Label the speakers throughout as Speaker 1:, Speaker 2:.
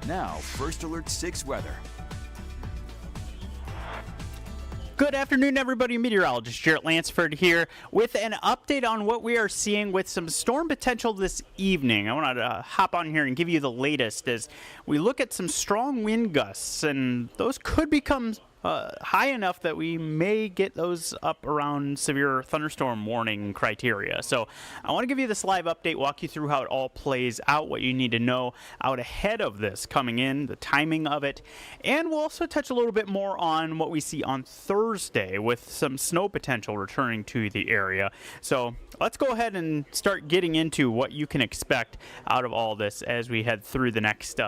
Speaker 1: Now, First Alert 6 weather.
Speaker 2: Good afternoon, everybody. Meteorologist Jaret Lansford here with an update on what we are seeing with some storm potential this evening. I want to hop on here and give you the latest as we look at some strong wind gusts, and those could become high enough that we may get those up around severe thunderstorm warning criteria. So I want to give you this live update, walk you through how it all plays out, what you need to know out ahead of this coming in, the timing of it, and we'll also touch a little bit more on what we see on Thursday with some snow potential returning to the area. So let's go ahead and start getting into what you can expect out of all this as we head through the next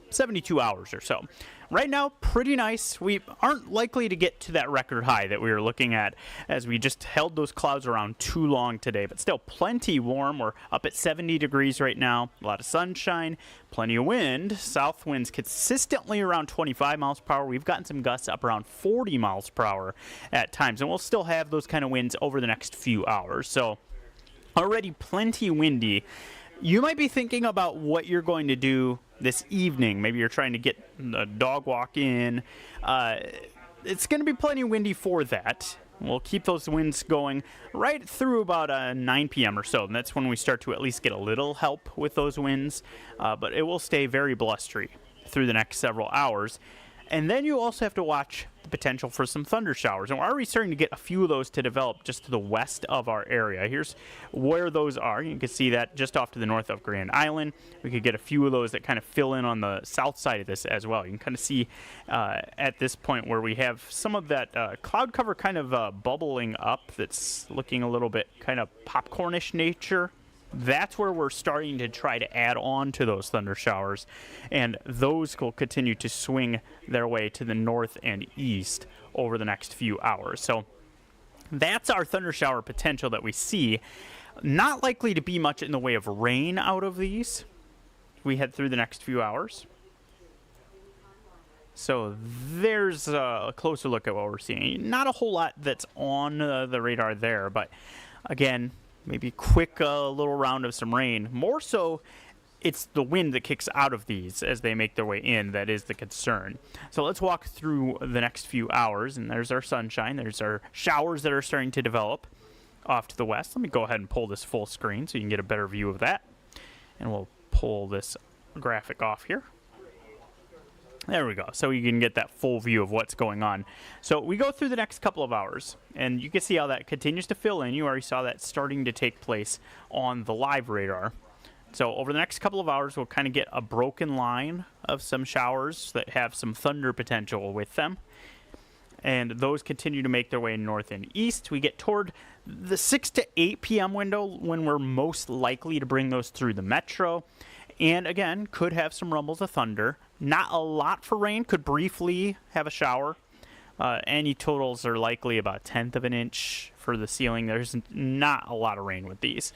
Speaker 2: 72 hours or so. Right now, pretty nice. We aren't likely to get to that record high that we were looking at as we just held those clouds around too long today, but still plenty warm. We're up at 70 degrees right now. A lot of sunshine, plenty of wind. South winds consistently around 25 miles per hour. We've gotten some gusts up around 40 miles per hour at times, and we'll still have those kind of winds over the next few hours. So already plenty windy. You might be thinking about what you're going to do this evening. Maybe you're trying to get a dog walk in. It's going to be plenty windy for that. We'll keep those winds going right through about 9 p.m. or so, and that's when we start to at least get a little help with those winds, but it will stay very blustery through the next several hours. And then you also have to watch the potential for some thunder showers. And we're already starting to get a few of those to develop just to the west of our area. Here's where those are. You can see that just off to the north of Grand Island. We could get a few of those that kind of fill in on the south side of this as well. You can kind of see at this point where we have some of that cloud cover kind of bubbling up that's looking a little bit kind of popcornish nature. That's where we're starting to try to add on to those thunder showers, and those will continue to swing their way to the north and east over the next few hours. So that's our thunder shower potential that we see. Not likely to be much in the way of rain out of these. We head through the next few hours. So there's a closer look at what we're seeing. Not a whole lot that's on the radar there, but again, maybe quick little round of some rain. More so, it's the wind that kicks out of these as they make their way in that is the concern. So let's walk through the next few hours, and there's our sunshine. There's our showers that are starting to develop off to the west. Let me go ahead and pull this full screen so you can get a better view of that. And we'll pull this graphic off here. There we go. So you can get that full view of what's going on. So we go through the next couple of hours, and you can see how that continues to fill in. You already saw that starting to take place on the live radar. So over the next couple of hours, we'll kind of get a broken line of some showers that have some thunder potential with them. And those continue to make their way north and east. We get toward the 6 to 8 p.m. window when we're most likely to bring those through the metro. And again, could have some rumbles of thunder. Not a lot for rain. Could briefly have a shower. Any totals are likely about a tenth of an inch for the ceiling. There's not a lot of rain with these.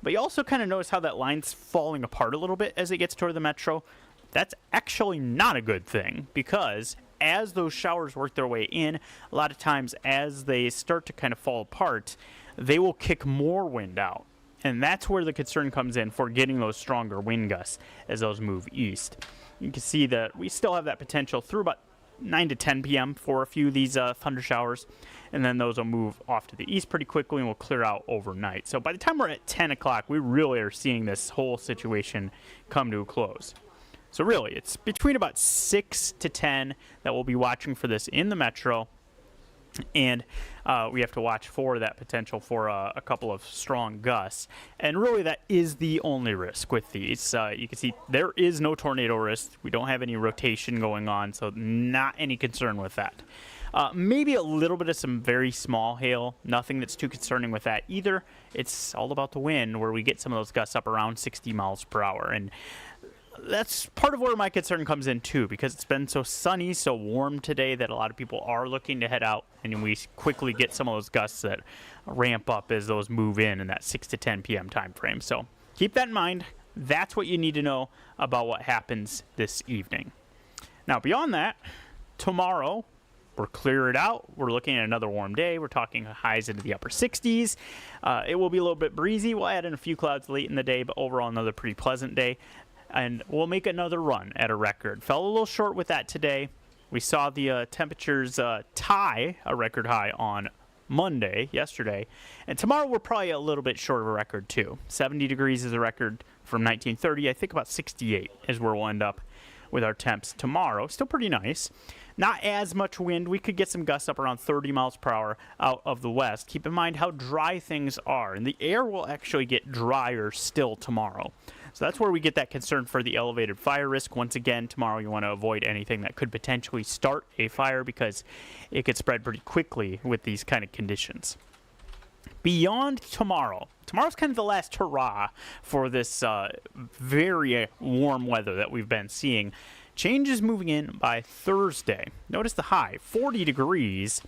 Speaker 2: But you also kind of notice how that line's falling apart a little bit as it gets toward the metro. That's actually not a good thing, because as those showers work their way in, a lot of times as they start to kind of fall apart, they will kick more wind out. And that's where the concern comes in for getting those stronger wind gusts as those move east. You can see that we still have that potential through about 9 to 10 p.m. for a few of these thunder showers, and then those will move off to the east pretty quickly and will clear out overnight. So by the time we're at 10 o'clock, we really are seeing this whole situation come to a close. So really, it's between about 6 to 10 that we'll be watching for this in the metro. And we have to watch for that potential for a couple of strong gusts. And really, that is the only risk with these. You can see there is no tornado risk. We don't have any rotation going on, so not any concern with that. Maybe a little bit of some very small hail. Nothing that's too concerning with that either. It's all about the wind, where we get some of those gusts up around 60 miles per hour. And that's part of where my concern comes in too, because it's been so sunny, so warm today that a lot of people are looking to head out, and we quickly get some of those gusts that ramp up as those move in that 6 to 10 p.m. time frame. So keep that in mind. That's what you need to know about what happens this evening. Now, beyond that, tomorrow we're clear it out. We're looking at another warm day. We're talking highs into the upper 60s. It will be a little bit breezy. We'll add in a few clouds late in the day, but overall another pretty pleasant day. and we'll make another run at a record. Fell a little short with that today. We saw the temperatures tie a record high on Monday, yesterday, and tomorrow we're probably a little bit short of a record too. 70 degrees is a record from 1930. I think about 68 is where we'll end up with our temps tomorrow. Still pretty nice. Not as much wind. We could get some gusts up around 30 miles per hour out of the west. Keep in mind how dry things are, and the air will actually get drier still tomorrow. So that's where we get that concern for the elevated fire risk. Once again, tomorrow you want to avoid anything that could potentially start a fire because it could spread pretty quickly with these kind of conditions. Beyond tomorrow, tomorrow's kind of the last hurrah for this very warm weather that we've been seeing. Change is moving in by Thursday. Notice the high, 40 degrees,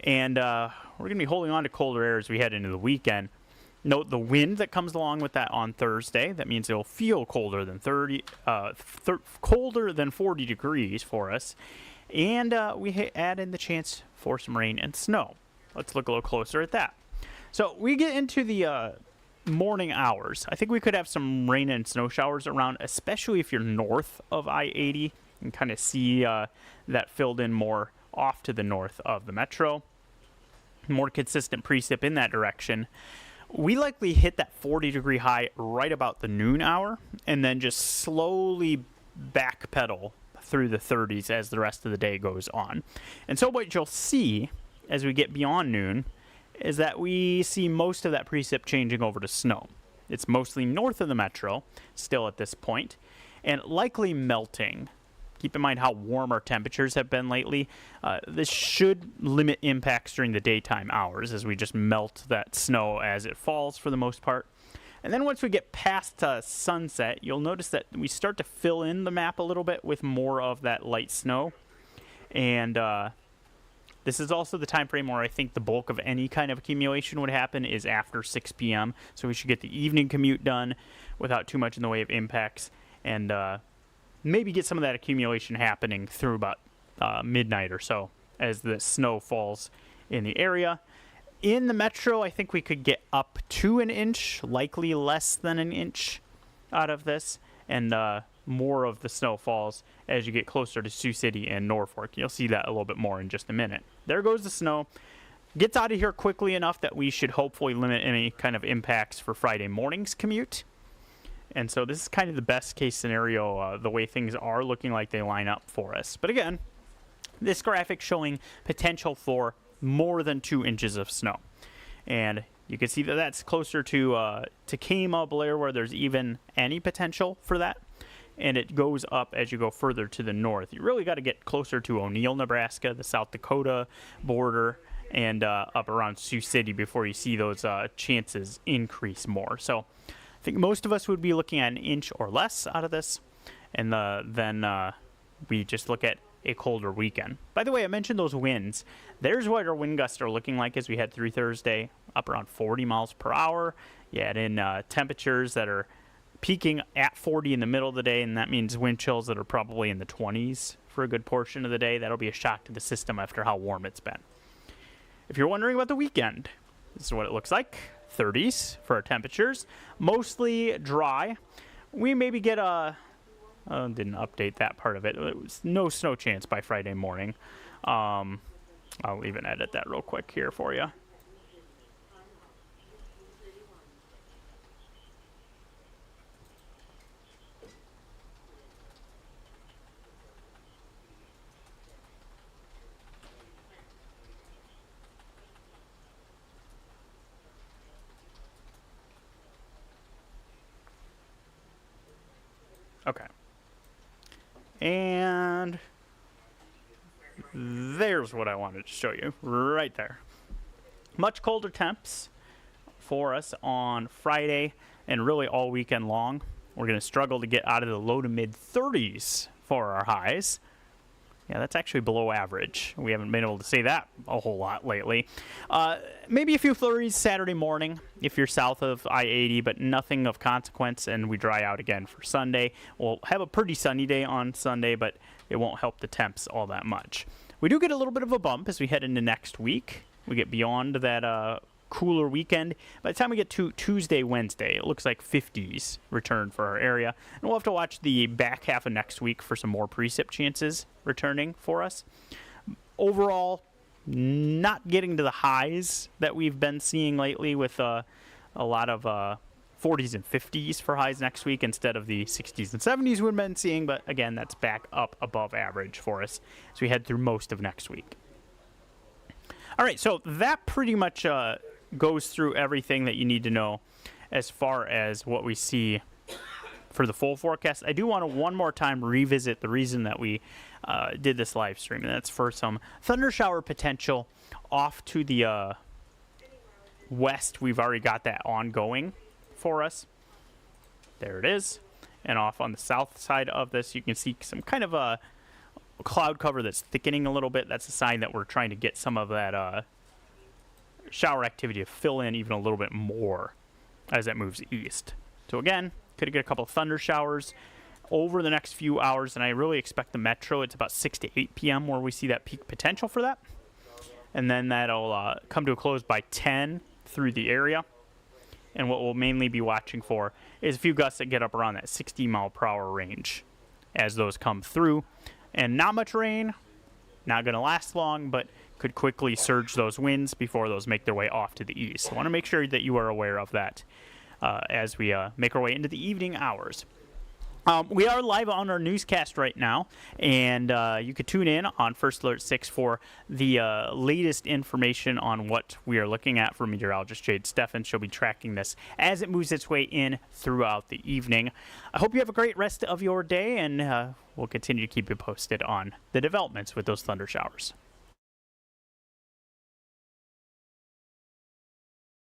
Speaker 2: and we're going to be holding on to colder air as we head into the weekend. Note the wind that comes along with that on Thursday. That means it'll feel colder than colder than 40 degrees for us. And we add in the chance for some rain and snow. Let's look a little closer at that. So we get into the morning hours. I think we could have some rain and snow showers around, especially if you're north of I-80. You can kind of see that filled in more off to the north of the metro. More consistent precip in that direction. We likely hit that 40-degree high right about the noon hour and then just slowly backpedal through the 30s as the rest of the day goes on. And so what you'll see as we get beyond noon is that we see most of that precip changing over to snow. It's mostly north of the metro still at this point, and likely melting. Keep in mind how warm our temperatures have been lately. This should limit impacts during the daytime hours as we just melt that snow as it falls for the most part. And then once we get past sunset, you'll notice that we start to fill in the map a little bit with more of that light snow. And this is also the time frame where I think the bulk of any kind of accumulation would happen is after 6 p.m. So we should get the evening commute done without too much in the way of impacts, and maybe get some of that accumulation happening through about midnight or so as the snow falls in the area. In the metro, I think we could get up to an inch, likely less than an inch out of this, and more of the snow falls as you get closer to Sioux City and Norfolk. You'll see that a little bit more in just a minute. There goes the snow. Gets out of here quickly enough that we should hopefully limit any kind of impacts for Friday morning's commute. And so this is kind of the best case scenario, the way things are looking like they line up for us. But again, this graphic showing potential for more than 2 inches of snow. And you can see that that's closer to Tacoma, Blair, where there's even any potential for that. And it goes up as you go further to the north. You really got to get closer to O'Neill, Nebraska, the South Dakota border, and up around Sioux City before you see those chances increase more. So I think most of us would be looking at an inch or less out of this, and then we just look at a colder weekend. By the way, I mentioned those winds. There's what our wind gusts are looking like as we head through Thursday, up around 40 miles per hour. You add in temperatures that are peaking at 40 in the middle of the day, and that means wind chills that are probably in the 20s for a good portion of the day. That'll be a shock to the system after how warm it's been. If you're wondering about the weekend, this is what it looks like. 30s for our temperatures, mostly dry. We maybe get didn't update that part of it. It was no snow chance by Friday morning. I'll even edit that real quick here for you. Okay. And there's what I wanted to show you right there. Much colder temps for us on Friday and really all weekend long. We're going to struggle to get out of the low to mid 30s for our highs. Yeah, that's actually below average. We haven't been able to say that a whole lot lately. Maybe a few flurries Saturday morning if you're south of I-80, but nothing of consequence, and we dry out again for Sunday. We'll have a pretty sunny day on Sunday, but it won't help the temps all that much. We do get a little bit of a bump as we head into next week. We get beyond that cooler weekend. By the time we get to Tuesday, Wednesday, it looks like 50s return for our area. And we'll have to watch the back half of next week for some more precip chances returning for us. Overall, not getting to the highs that we've been seeing lately with a lot of 40s and 50s for highs next week instead of the 60s and 70s we've been seeing. But again, that's back up above average for us as we head through most of next week. All right, so that pretty much goes through everything that you need to know as far as what we see for the full forecast. I do want to one more time revisit the reason that we did this live stream, and that's for some thunder shower potential off to the west. We've already got that ongoing for us. There it is. And off on the south side of this, you can see some kind of a cloud cover that's thickening a little bit. That's a sign that we're trying to get some of that shower activity to fill in even a little bit more as it moves east. So again, could get a couple of thunder showers over the next few hours, and I really expect the metro, it's about 6 to 8 p.m. where we see that peak potential for that. And then that'll come to a close by 10 through the area. And what we'll mainly be watching for is a few gusts that get up around that 60 mile per hour range as those come through. And not much rain, not going to last long, but could quickly surge those winds before those make their way off to the east. So I want to make sure that you are aware of that as we make our way into the evening hours. We are live on our newscast right now, and you could tune in on First Alert 6 for the latest information on what we are looking at for meteorologist Jade Steffens. She'll be tracking this as it moves its way in throughout the evening. I hope you have a great rest of your day, and we'll continue to keep you posted on the developments with those thunder showers.